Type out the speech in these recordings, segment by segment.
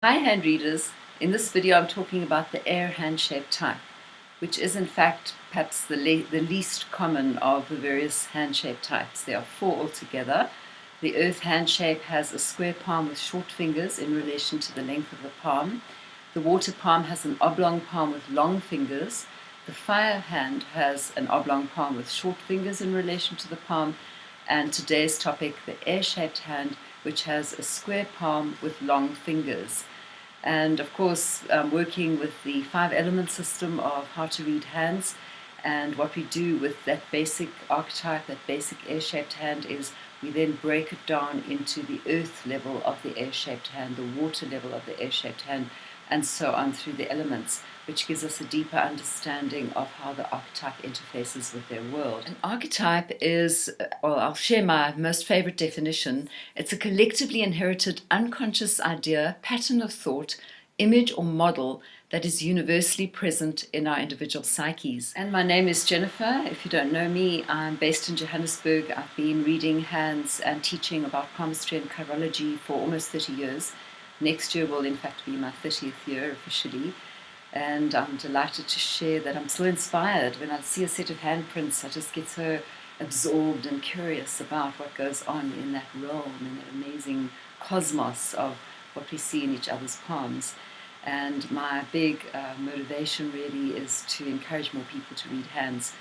Hi hand readers, in this video I'm talking about the air hand-shape type, which is in fact perhaps the least common of the various hand-shape types. There are four altogether. The earth hand-shape has a square palm with short fingers in relation to the length of the palm. The water palm has an oblong palm with long fingers. The fire hand has an oblong palm with short fingers in relation to the palm. And today's topic, the air-shaped hand, which has a square palm with long fingers. And of course, working with the 5-element system of how to read hands. And what we do with that basic archetype, that basic air-shaped hand, is we then break it down into the earth level of the air-shaped hand, the water level of the air-shaped hand, and so on through the elements, which gives us a deeper understanding of how the archetype interfaces with their world. An archetype is, well, I'll share my most favorite definition. It's a collectively inherited unconscious idea, pattern of thought, image or model that is universally present in our individual psyches. And my name is Jennifer. If you don't know me, I'm based in Johannesburg. I've been reading hands and teaching about palmistry and chirology for almost 30 years. Next year will in fact be my 30th year officially. And I'm delighted to share that I'm still inspired. When I see a set of handprints, I just get so absorbed and curious about what goes on in that realm, in that amazing cosmos of what we see in each other's palms. And my big motivation really is to encourage more people to read hands.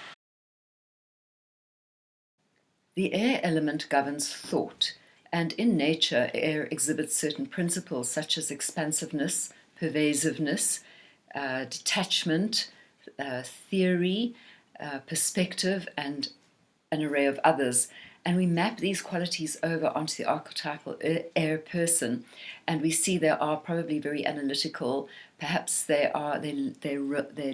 The air element governs thought, and in nature, air exhibits certain principles such as expansiveness, pervasiveness, detachment, theory, perspective, and an array of others. And we map these qualities over onto the archetypal air person, and we see they are probably very analytical. Perhaps they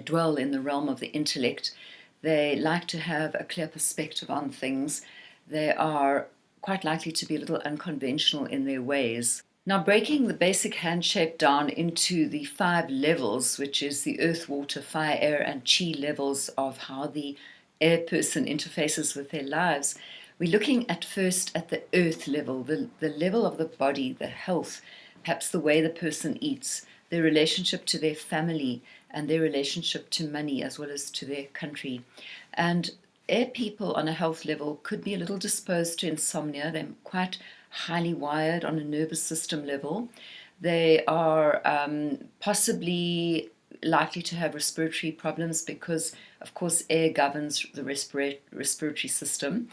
dwell in the realm of the intellect. They like to have a clear perspective on things. They are quite likely to be a little unconventional in their ways. Now, breaking the basic hand shape down into the 5 levels, which is the earth, water, fire, air, and chi levels of how the air person interfaces with their lives, we're looking at first at the earth level, the level of the body, the health, perhaps the way the person eats, their relationship to their family, and their relationship to money as well as to their country. And air people on a health level could be a little disposed to insomnia. They're quite highly wired on a nervous system level. They are possibly likely to have respiratory problems because, of course, air governs the respiratory system.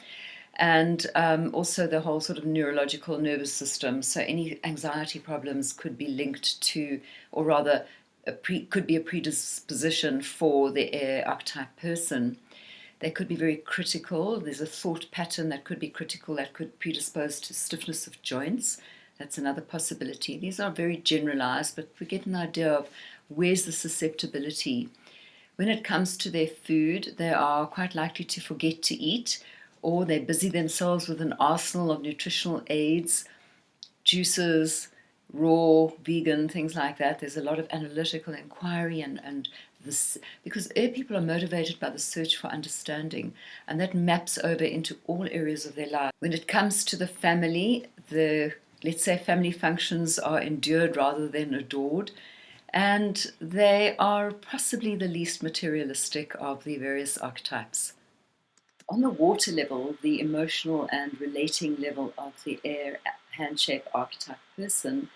And also the whole sort of neurological nervous system. So any anxiety problems could be linked to, or rather could be a predisposition for the air archetype person. They could be very critical. There's a thought pattern that could be critical, that could predispose to stiffness of joints. That's another possibility. These are very generalized, but we get an idea of where's the susceptibility. When it comes to their food, they are quite likely to forget to eat, or they busy themselves with an arsenal of nutritional aids, juices, raw, vegan, things like that. There's a lot of analytical inquiry and this, because air people are motivated by the search for understanding, and that maps over into all areas of their life. When it comes to the family, let's say family functions are endured rather than adored, and they are possibly the least materialistic of the various archetypes. On the water level, the emotional and relating level of the air hand-shape archetype person,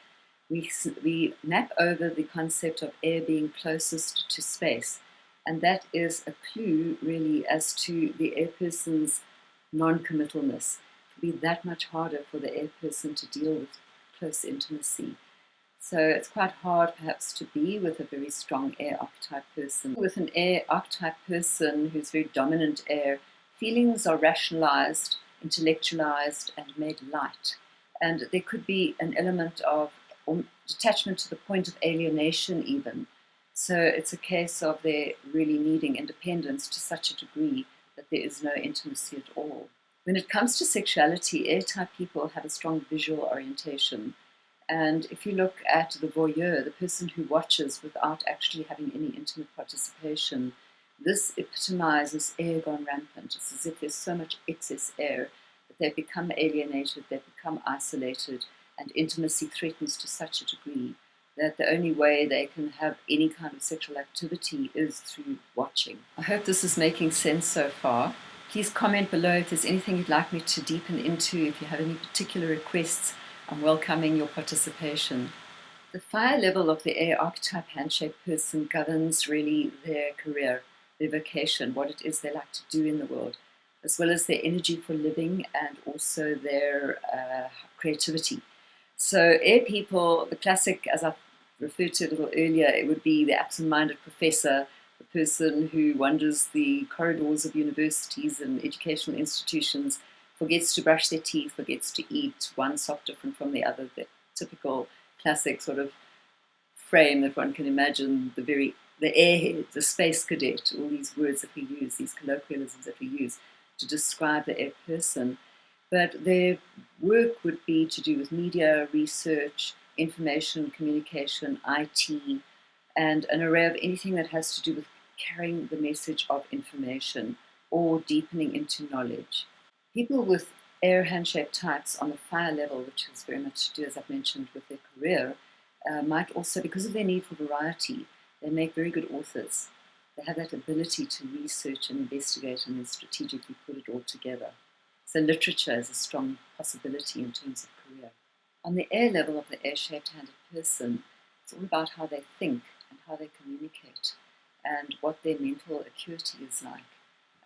we map over the concept of air being closest to space. And that is a clue, really, as to the air person's non-committalness. It will be that much harder for the air person to deal with close intimacy. So it's quite hard, perhaps, to be with a very strong air archetype person. With an air archetype person who's very dominant air, feelings are rationalized, intellectualized, and made light. And there could be an element of detachment to the point of alienation even. So it's a case of their really needing independence to such a degree that there is no intimacy at all. When it comes to sexuality, air-type people have a strong visual orientation. And if you look at the voyeur, the person who watches without actually having any intimate participation, this epitomizes air gone rampant. It's as if there's so much excess air that they become alienated, they become isolated, and intimacy threatens to such a degree. that the only way they can have any kind of sexual activity is through watching. I hope this is making sense so far. Please comment below if there's anything you'd like me to deepen into. If you have any particular requests, I'm welcoming your participation. The fire level of the air archetype handshake person governs really their career, their vocation, what it is they like to do in the world, as well as their energy for living and also their creativity. So air people, the classic, as I referred to a little earlier, it would be the absent-minded professor, the person who wanders the corridors of universities and educational institutions, forgets to brush their teeth, forgets to eat, one sock different from the other, the typical classic sort of frame that one can imagine, the airhead, the space cadet, all these words that we use, these colloquialisms that we use to describe the air person. But their work would be to do with media, research, information, communication, IT, and an array of anything that has to do with carrying the message of information or deepening into knowledge. People with air handshake types on the fire level, which has very much to do, as I've mentioned, with their career, might also, because of their need for variety, they make very good authors. They have that ability to research and investigate and then strategically put it all together. So literature is a strong possibility in terms of career. On the air level of the air-shaped handed person, it's all about how they think and how they communicate and what their mental acuity is like.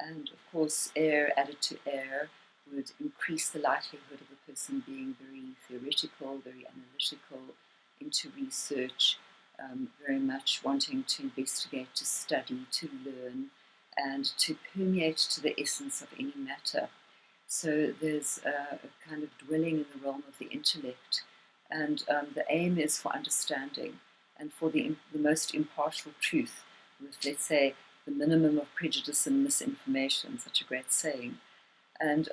And of course, air added to air would increase the likelihood of the person being very theoretical, very analytical, into research, very much wanting to investigate, to study, to learn, and to permeate to the essence of any matter. So there's a kind of dwelling in the realm of the intellect, and the aim is for understanding and for the most impartial truth, with, let's say, the minimum of prejudice and misinformation, such a great saying. And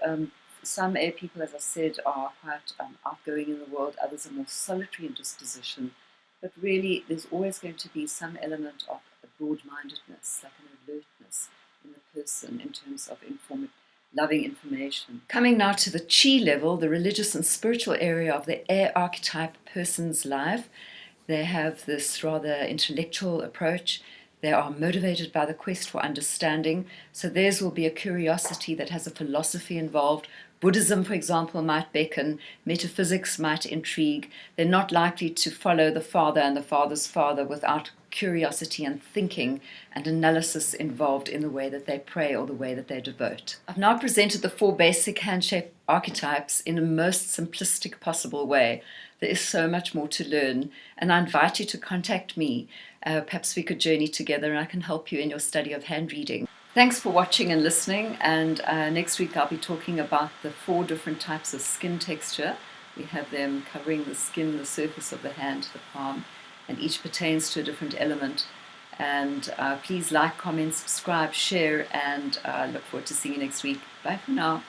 some air people, as I said, are quite outgoing in the world, others are more solitary in disposition, but really there's always going to be some element of a broad-mindedness, like an alertness in the person in terms of loving information. Coming now to the chi level, the religious and spiritual area of the air archetype person's life, they have this rather intellectual approach. They are motivated by the quest for understanding. So theirs will be a curiosity that has a philosophy involved. Buddhism, for example, might beckon. Metaphysics might intrigue. They're not likely to follow the Father and the Father's Father without curiosity and thinking and analysis involved in the way that they pray or the way that they devote. I've now presented the 4 basic handshake archetypes in the most simplistic possible way. There is so much more to learn, and I invite you to contact me. Perhaps we could journey together and I can help you in your study of hand reading. Thanks for watching and listening, and next week I'll be talking about the 4 different types of skin texture. We have them covering the skin, the surface of the hand, the palm, and each pertains to a different element. And please like, comment, subscribe, share, and look forward to seeing you next week. Bye for now.